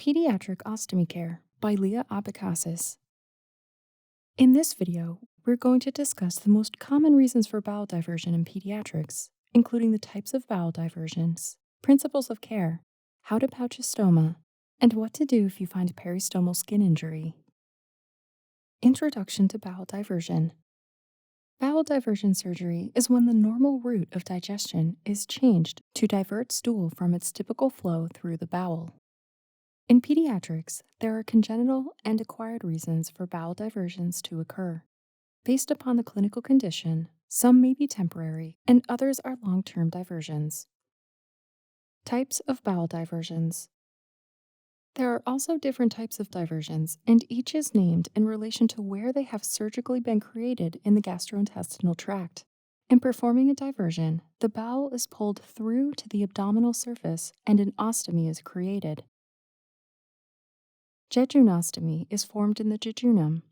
Pediatric Ostomy Care by Leah Abecassis. In this video, we're going to discuss the most common reasons for bowel diversion in pediatrics, including the types of bowel diversions, principles of care, how to pouch a stoma, and what to do if you find a peristomal skin injury. Introduction to bowel diversion. Bowel diversion surgery is when the normal route of digestion is changed to divert stool from its typical flow through the bowel. In pediatrics, there are congenital and acquired reasons for bowel diversions to occur. Based upon the clinical condition, some may be temporary and others are long-term diversions. Types of bowel diversions. There are also different types of diversions, and each is named in relation to where they have surgically been created in the gastrointestinal tract. In performing a diversion, the bowel is pulled through to the abdominal surface and an ostomy is created. Jejunostomy is formed in the jejunum,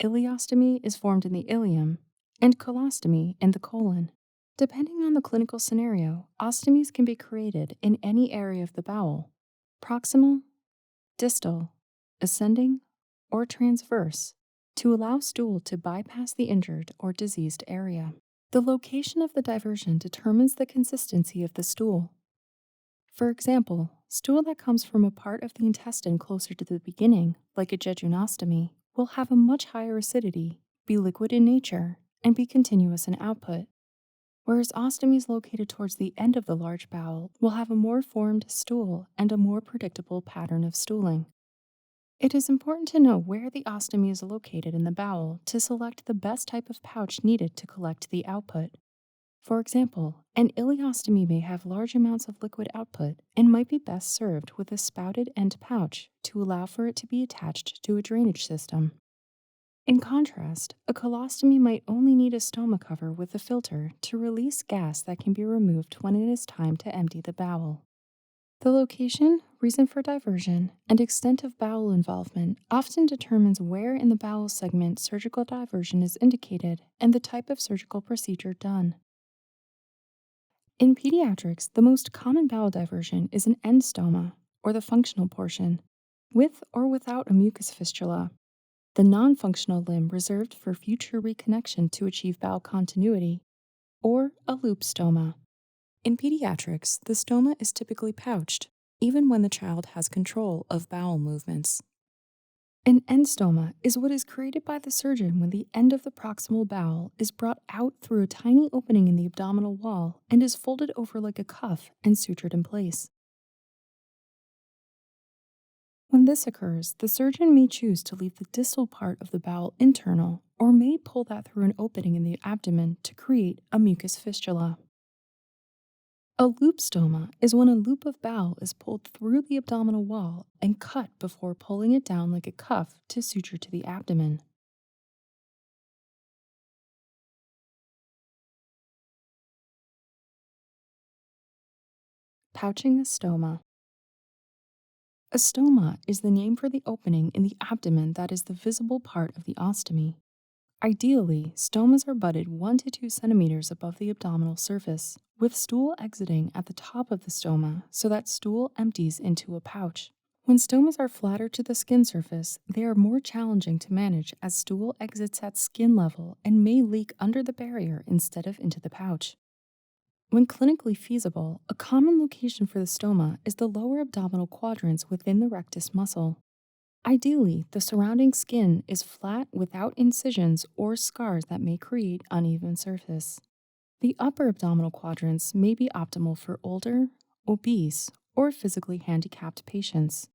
ileostomy is formed in the ileum, and colostomy in the colon. Depending on the clinical scenario, ostomies can be created in any area of the bowel: proximal, distal, ascending, or transverse, to allow stool to bypass the injured or diseased area. The location of the diversion determines the consistency of the stool. For example, stool that comes from a part of the intestine closer to the beginning, like a jejunostomy, will have a much higher acidity, be liquid in nature, and be continuous in output, whereas ostomies located towards the end of the large bowel will have a more formed stool and a more predictable pattern of stooling. It is important to know where the ostomy is located in the bowel to select the best type of pouch needed to collect the output. For example, an ileostomy may have large amounts of liquid output and might be best served with a spouted end pouch to allow for it to be attached to a drainage system. In contrast, a colostomy might only need a stoma cover with a filter to release gas that can be removed when it is time to empty the bowel. The location, reason for diversion, and extent of bowel involvement often determines where in the bowel segment surgical diversion is indicated and the type of surgical procedure done. In pediatrics, the most common bowel diversion is an end stoma, or the functional portion, with or without a mucus fistula, the non-functional limb reserved for future reconnection to achieve bowel continuity, or a loop stoma. In pediatrics, the stoma is typically pouched, even when the child has control of bowel movements. An end stoma is what is created by the surgeon when the end of the proximal bowel is brought out through a tiny opening in the abdominal wall and is folded over like a cuff and sutured in place. When this occurs, the surgeon may choose to leave the distal part of the bowel internal or may pull that through an opening in the abdomen to create a mucus fistula. A loop stoma is when a loop of bowel is pulled through the abdominal wall and cut before pulling it down like a cuff to suture to the abdomen. Pouching a stoma. A stoma is the name for the opening in the abdomen that is the visible part of the ostomy. Ideally, stomas are butted 1 to 2 centimeters above the abdominal surface, with stool exiting at the top of the stoma so that stool empties into a pouch. When stomas are flatter to the skin surface, they are more challenging to manage as stool exits at skin level and may leak under the barrier instead of into the pouch. When clinically feasible, a common location for the stoma is the lower abdominal quadrants within the rectus muscle. Ideally, the surrounding skin is flat without incisions or scars that may create uneven surface. The upper abdominal quadrants may be optimal for older, obese, or physically handicapped patients.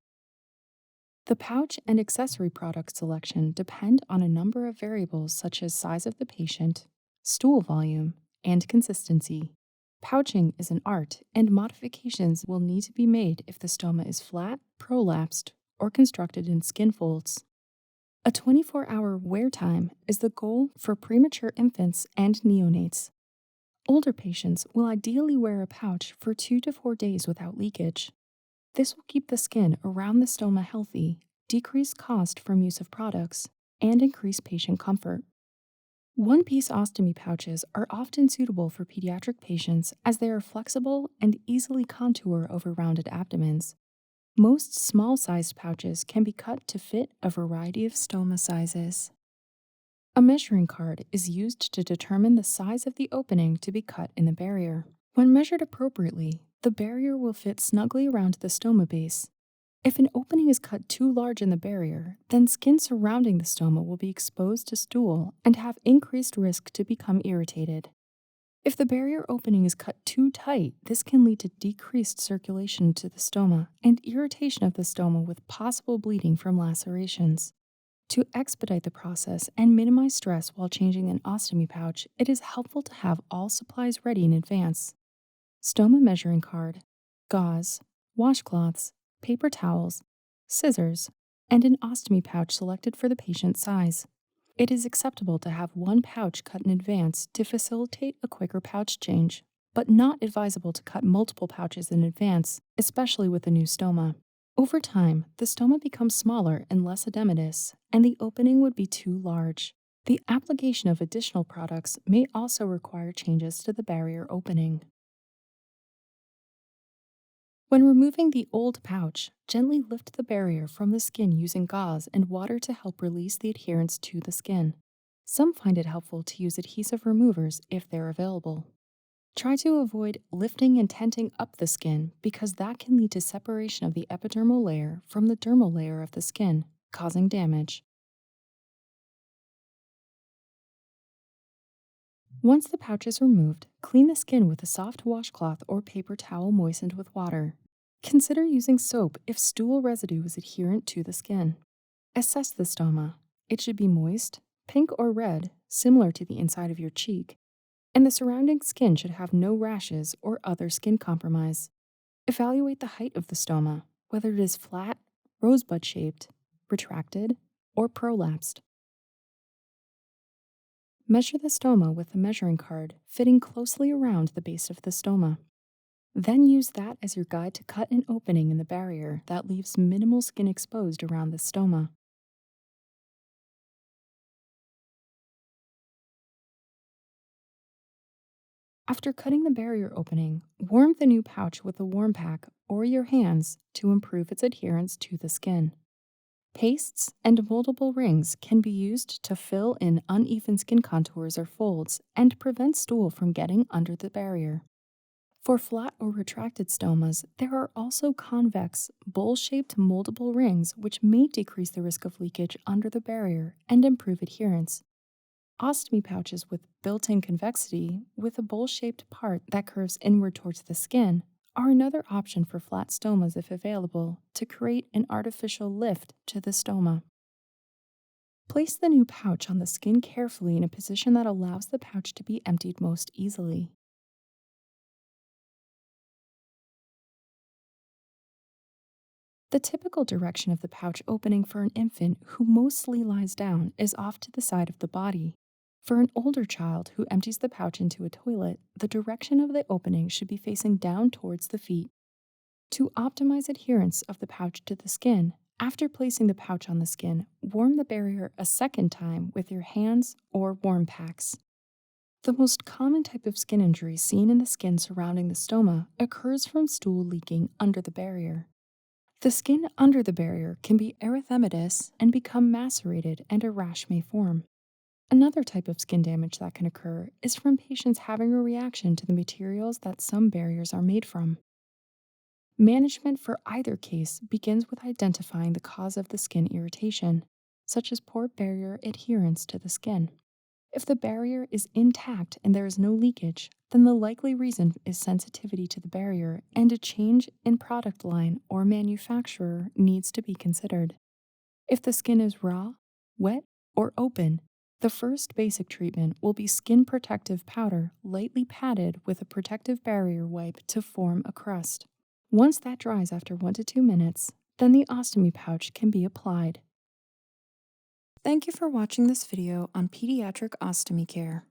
The pouch and accessory product selection depend on a number of variables such as size of the patient, stool volume, and consistency. Pouching is an art, and modifications will need to be made if the stoma is flat, prolapsed, or constructed in skin folds. A 24-hour wear time is the goal for premature infants and neonates. Older patients will ideally wear a pouch for 2 to 4 days without leakage. This will keep the skin around the stoma healthy, decrease cost from use of products, and increase patient comfort. One-piece ostomy pouches are often suitable for pediatric patients as they are flexible and easily contour over rounded abdomens. Most small-sized pouches can be cut to fit a variety of stoma sizes. A measuring card is used to determine the size of the opening to be cut in the barrier. When measured appropriately, the barrier will fit snugly around the stoma base. If an opening is cut too large in the barrier, then skin surrounding the stoma will be exposed to stool and have increased risk to become irritated. If the barrier opening is cut too tight, this can lead to decreased circulation to the stoma and irritation of the stoma with possible bleeding from lacerations. To expedite the process and minimize stress while changing an ostomy pouch, it is helpful to have all supplies ready in advance. Stoma measuring card, gauze, washcloths, paper towels, scissors, and an ostomy pouch selected for the patient's size. It is acceptable to have one pouch cut in advance to facilitate a quicker pouch change, but not advisable to cut multiple pouches in advance, especially with a new stoma. Over time, the stoma becomes smaller and less edematous, and the opening would be too large. The application of additional products may also require changes to the barrier opening. When removing the old pouch, gently lift the barrier from the skin using gauze and water to help release the adherence to the skin. Some find it helpful to use adhesive removers if they're available. Try to avoid lifting and tenting up the skin because that can lead to separation of the epidermal layer from the dermal layer of the skin, causing damage. Once the pouch is removed, clean the skin with a soft washcloth or paper towel moistened with water. Consider using soap if stool residue is adherent to the skin. Assess the stoma. It should be moist, pink or red, similar to the inside of your cheek, and the surrounding skin should have no rashes or other skin compromise. Evaluate the height of the stoma, whether it is flat, rosebud-shaped, retracted, or prolapsed. Measure the stoma with a measuring card fitting closely around the base of the stoma. Then use that as your guide to cut an opening in the barrier that leaves minimal skin exposed around the stoma. After cutting the barrier opening, warm the new pouch with a warm pack or your hands to improve its adherence to the skin. Pastes and moldable rings can be used to fill in uneven skin contours or folds and prevent stool from getting under the barrier. For flat or retracted stomas, there are also convex, bowl-shaped moldable rings which may decrease the risk of leakage under the barrier and improve adherence. Ostomy pouches with built-in convexity, with a bowl-shaped part that curves inward towards the skin, are another option for flat stomas if available, to create an artificial lift to the stoma. Place the new pouch on the skin carefully in a position that allows the pouch to be emptied most easily. The typical direction of the pouch opening for an infant who mostly lies down is off to the side of the body. For an older child who empties the pouch into a toilet, the direction of the opening should be facing down towards the feet. To optimize adherence of the pouch to the skin, after placing the pouch on the skin, warm the barrier a second time with your hands or warm packs. The most common type of skin injury seen in the skin surrounding the stoma occurs from stool leaking under the barrier. The skin under the barrier can be erythematous and become macerated, and a rash may form. Another type of skin damage that can occur is from patients having a reaction to the materials that some barriers are made from. Management for either case begins with identifying the cause of the skin irritation, such as poor barrier adherence to the skin. If the barrier is intact and there is no leakage, then the likely reason is sensitivity to the barrier, and a change in product line or manufacturer needs to be considered. If the skin is raw, wet, or open, the first basic treatment will be skin protective powder lightly patted with a protective barrier wipe to form a crust. Once that dries after 1 to 2 minutes, then the ostomy pouch can be applied. Thank you for watching this video on pediatric ostomy care.